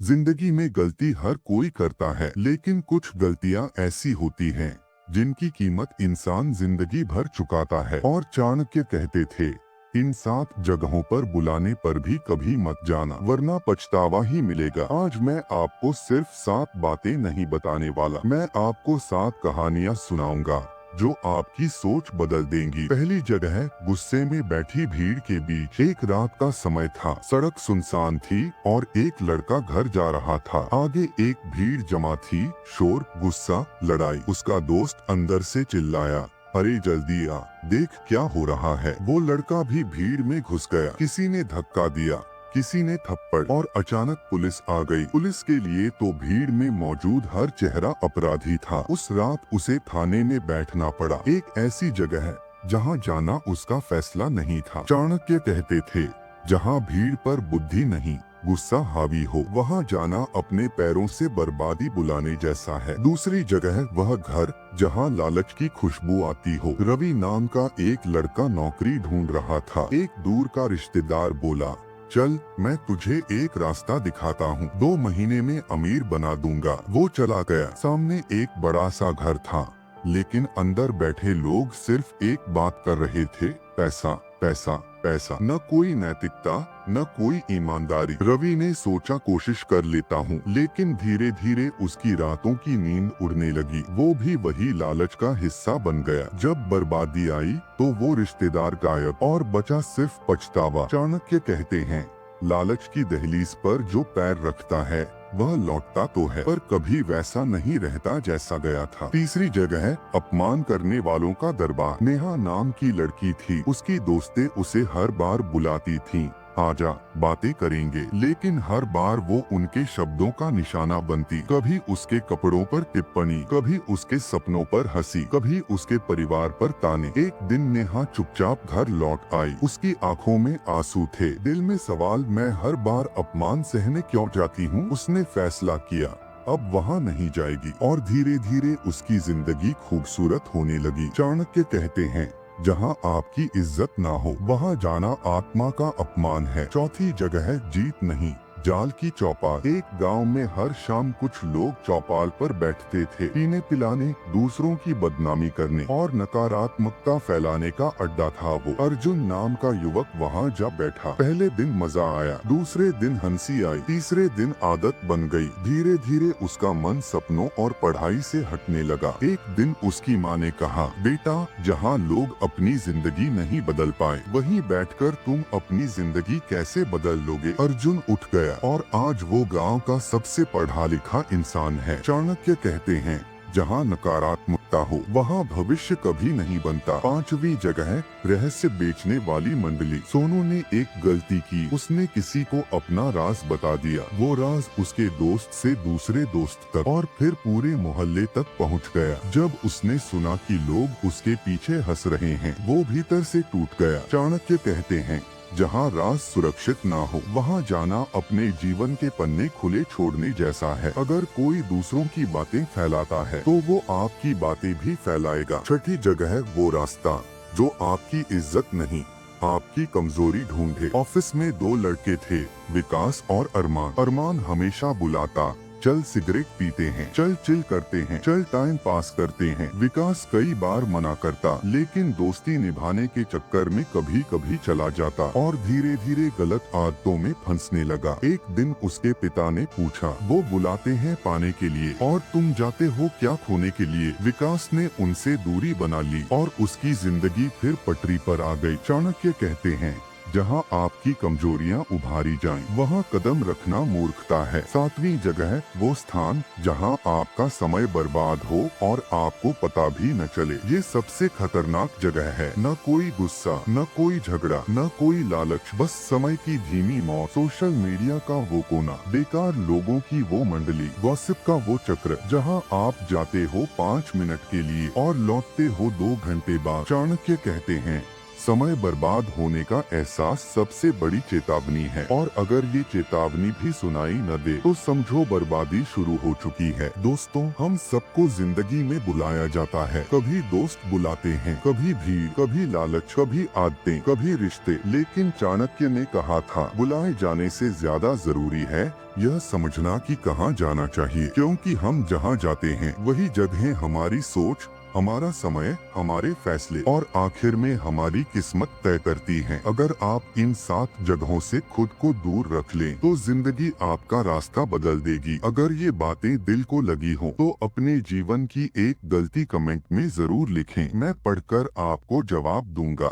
जिंदगी में गलती हर कोई करता है, लेकिन कुछ गलतियां ऐसी होती हैं जिनकी कीमत इंसान जिंदगी भर चुकाता है। और चाणक्य कहते थे, इन 7 जगहों पर बुलाने पर भी कभी मत जाना, वरना पछतावा ही मिलेगा। आज मैं आपको सिर्फ 7 बातें नहीं बताने वाला, मैं आपको 7 कहानियां सुनाऊंगा जो आपकी सोच बदल देंगी। पहली जगह है गुस्से में बैठी भीड़ के बीच। एक रात का समय था, सड़क सुनसान थी और एक लड़का घर जा रहा था। आगे एक भीड़ जमा थी, शोर, गुस्सा, लड़ाई। उसका दोस्त अंदर से चिल्लाया, अरे जल्दी आ, देख क्या हो रहा है। वो लड़का भी भीड़ में घुस गया। किसी ने धक्का दिया, किसी ने थप्पड़, और अचानक पुलिस आ गई। पुलिस के लिए तो भीड़ में मौजूद हर चेहरा अपराधी था। उस रात उसे थाने में बैठना पड़ा। एक ऐसी जगह है जहाँ जाना उसका फैसला नहीं था। चाणक्य कहते थे, जहाँ भीड़ पर बुद्धि नहीं, गुस्सा हावी हो, वहाँ जाना अपने पैरों से बर्बादी बुलाने जैसा है। दूसरी जगह है वह घर जहाँ लालच की खुशबू आती हो। रवि नाम का एक लड़का नौकरी ढूंढ रहा था। एक दूर का रिश्तेदार बोला, चल मैं तुझे एक रास्ता दिखाता हूँ, 2 महीने में अमीर बना दूंगा। वो चला गया। सामने एक बड़ा सा घर था, लेकिन अंदर बैठे लोग सिर्फ एक बात कर रहे थे, पैसा पैसा पैसा। न कोई नैतिकता, न कोई ईमानदारी। रवि ने सोचा कोशिश कर लेता हूँ, लेकिन धीरे धीरे उसकी रातों की नींद उड़ने लगी। वो भी वही लालच का हिस्सा बन गया। जब बर्बादी आई तो वो रिश्तेदार गायब और बचा सिर्फ पछतावा। चाणक्य कहते हैं, लालच की दहलीज पर जो पैर रखता है वह लौटता तो है, पर कभी वैसा नहीं रहता जैसा गया था। तीसरी जगह है अपमान करने वालों का दरबार। नेहा नाम की लड़की थी। उसकी दोस्तें उसे हर बार बुलाती थीं, आजा बातें करेंगे, लेकिन हर बार वो उनके शब्दों का निशाना बनती। कभी उसके कपड़ों पर टिप्पणी, कभी उसके सपनों पर हंसी, कभी उसके परिवार पर ताने। एक दिन नेहा चुपचाप घर लौट आई। उसकी आंखों में आंसू थे, दिल में सवाल, मैं हर बार अपमान सहने क्यों जाती हूँ। उसने फैसला किया, अब वहाँ नहीं जाएगी, और धीरे धीरे उसकी जिंदगी खूबसूरत होने लगी। चाणक्य कहते हैं, जहाँ आपकी इज्जत ना हो वहाँ जाना आत्मा का अपमान है। चौथी जगह है जीत नहीं, जाल की चौपाल। एक गांव में हर शाम कुछ लोग चौपाल पर बैठते थे, पीने पिलाने, दूसरों की बदनामी करने और नकारात्मकता फैलाने का अड्डा था वो। अर्जुन नाम का युवक वहाँ जा बैठा। पहले दिन मजा आया, दूसरे दिन हंसी आई, तीसरे दिन आदत बन गई। धीरे धीरे उसका मन सपनों और पढ़ाई से हटने लगा। एक दिन उसकी माँ ने कहा, बेटा, जहाँ लोग अपनी जिंदगी नहीं बदल पाए, वहीं बैठकर तुम अपनी जिंदगी कैसे बदल लोगे। अर्जुन उठ गया और आज वो गांव का सबसे पढ़ा लिखा इंसान है। चाणक्य कहते हैं, जहाँ नकारात्मकता हो वहाँ भविष्य कभी नहीं बनता। 5वीं जगह है रहस्य बेचने वाली मंडली। सोनू ने एक गलती की, उसने किसी को अपना राज बता दिया। वो राज उसके दोस्त से दूसरे दोस्त तक और फिर पूरे मोहल्ले तक पहुँच गया। जब उसने सुना कि लोग उसके पीछे हंस रहे हैं, वो भीतर से टूट गया। चाणक्य कहते हैं, जहाँ राज सुरक्षित ना हो वहाँ जाना अपने जीवन के पन्ने खुले छोड़ने जैसा है। अगर कोई दूसरों की बातें फैलाता है तो वो आपकी बातें भी फैलाएगा। छठी जगह है वो रास्ता जो आपकी इज्जत नहीं, आपकी कमजोरी ढूंढे। ऑफिस में 2 लड़के थे, विकास और अरमान। अरमान हमेशा बुलाता, चल सिगरेट पीते हैं, चल चिल करते हैं, चल टाइम पास करते हैं। विकास कई बार मना करता, लेकिन दोस्ती निभाने के चक्कर में कभी कभी चला जाता और धीरे धीरे गलत आदतों में फंसने लगा। एक दिन उसके पिता ने पूछा, वो बुलाते हैं पाने के लिए और तुम जाते हो क्या खोने के लिए। विकास ने उनसे दूरी बना ली और उसकी जिंदगी फिर पटरी पर आ गई। चाणक्य कहते हैं, जहाँ आपकी कमजोरियाँ उभारी जाएं, वहाँ कदम रखना मूर्खता है। 7वीं जगह है वो स्थान जहाँ आपका समय बर्बाद हो और आपको पता भी न चले। ये सबसे खतरनाक जगह है। न कोई गुस्सा, न कोई झगड़ा, न कोई लालच, बस समय की धीमी मौत। सोशल मीडिया का वो कोना, बेकार लोगों की वो मंडली, गॉसिप का वो चक्र, जहाँ आप जाते हो 5 मिनट के लिए और लौटते हो 2 घंटे बाद। चाणक्य कहते हैं, समय बर्बाद होने का एहसास सबसे बड़ी चेतावनी है, और अगर ये चेतावनी भी सुनाई न दे तो समझो बर्बादी शुरू हो चुकी है। दोस्तों, हम सबको जिंदगी में बुलाया जाता है। कभी दोस्त बुलाते हैं, कभी भीड़, कभी लालच, कभी आदतें, कभी रिश्ते। लेकिन चाणक्य ने कहा था, बुलाए जाने से ज्यादा जरूरी है यह समझना कि कहाँ जाना चाहिए, क्योंकि हम जहाँ जाते हैं वही जगह हमारी सोच, हमारा समय, हमारे फैसले और आखिर में हमारी किस्मत तय करती हैं। अगर आप इन 7 जगहों से खुद को दूर रख लें तो जिंदगी आपका रास्ता बदल देगी। अगर ये बातें दिल को लगी हो तो अपने जीवन की एक गलती कमेंट में जरूर लिखें, मैं पढ़कर आपको जवाब दूंगा।